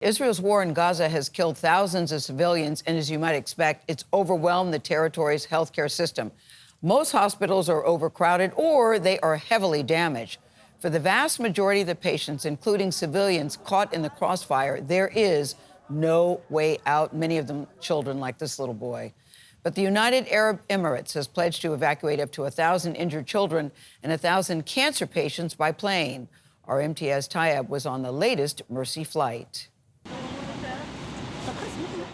Israel's war in Gaza has killed thousands of civilians, and as you might expect, it's overwhelmed the territory's healthcare system. Most hospitals are overcrowded or they are heavily damaged. For the vast majority of the patients, including civilians caught in the crossfire, there is no way out, many of them children like this little boy. But the United Arab Emirates has pledged to evacuate up to 1,000 injured children and 1,000 cancer patients by plane. Our Imtiaz Tyab was on the latest Mercy flight.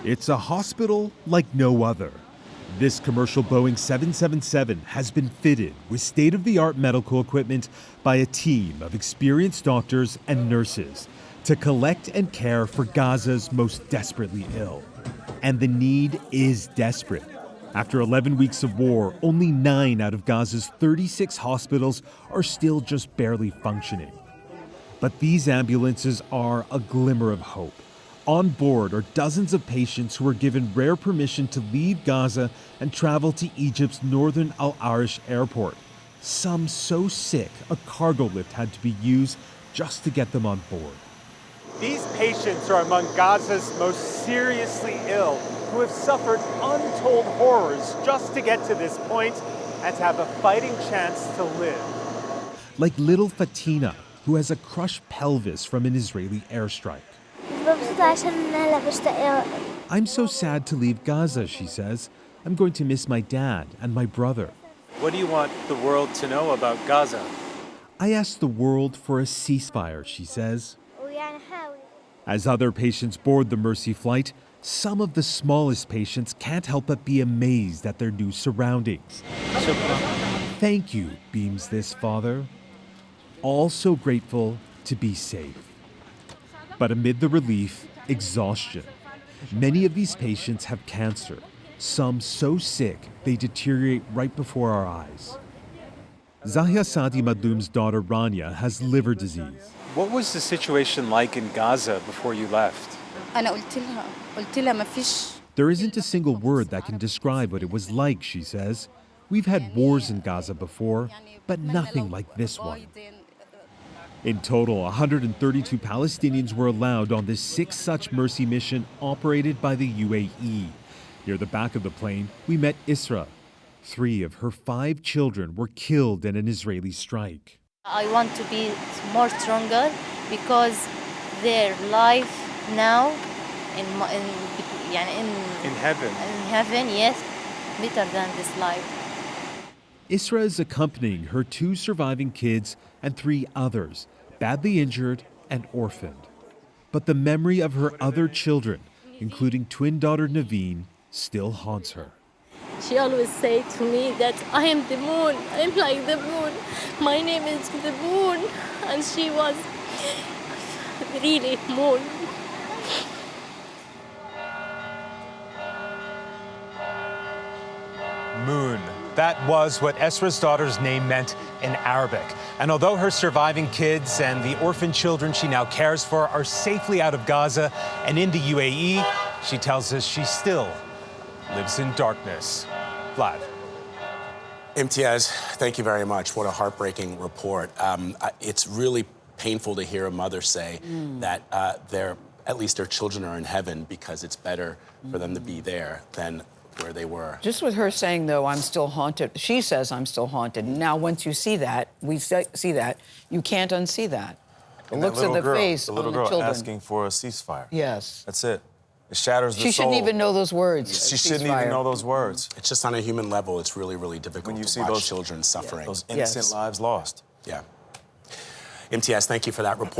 It's a hospital like no other. This commercial Boeing 777 has been fitted with state-of-the-art medical equipment by a team of experienced doctors and nurses to collect and care for Gaza's most desperately ill. And the need is desperate. After 11 weeks of war, only 9 out of Gaza's 36 hospitals are still just barely functioning. But these ambulances are a glimmer of hope. On board are dozens of patients who are given rare permission to leave Gaza and travel to Egypt's northern Al Arish airport. Some so sick, a cargo lift had to be used just to get them on board. These patients are among Gaza's most seriously ill, who have suffered untold horrors just to get to this point and to have a fighting chance to live. Like little Fatina, who has a crushed pelvis from an Israeli airstrike. I'm so sad to leave Gaza, she says. I'm going to miss my dad and my brother. What do you want the world to know about Gaza? I asked the world for a ceasefire, she says. As other patients board the Mercy flight, some of the smallest patients can't help but be amazed at their new surroundings. Thank you, beams this father. All so grateful to be safe. But amid the relief, exhaustion. Many of these patients have cancer, some so sick they deteriorate right before our eyes. Zahia Sadi Madloum's daughter Rania has liver disease. What was the situation like in Gaza before you left? There isn't a single word that can describe what it was like, she says. We've had wars in Gaza before, but nothing like this one. In total, 132 Palestinians were allowed on this 6th such mercy mission operated by the UAE. Near the back of the plane, we met Isra. 3 of her 5 children were killed in an Israeli strike. I want to be more stronger because their life now in heaven, yes, better than this life. Isra is accompanying her 2 surviving kids and 3 others, badly injured and orphaned. But the memory of her other children, including twin daughter Naveen, still haunts her. She always say to me that I am the moon, I'm like the moon, my name is the moon, and she was really moon. Moon. That was what Esra's daughter's name meant in Arabic. And although her surviving kids and the orphan children she now cares for are safely out of Gaza and in the UAE, she tells us she still lives in darkness. Vlad. Imtiaz, thank you very much. What a heartbreaking report. It's really painful to hear a mother say that at least their children are in heaven because it's better for them to be there than where they were. Just with her saying, though, I'm still haunted. She says I'm still haunted. Now, once you see that, see that, you can't unsee that. The looks of the face on the children. The little girl asking for a ceasefire. Yes. That's it. It shatters the soul. She shouldn't even know those words. She shouldn't even know those words. It's just on a human level, it's really, really difficult when you to see watch those children suffering. Those innocent lives lost. Yeah. Imtiaz, thank you for that report.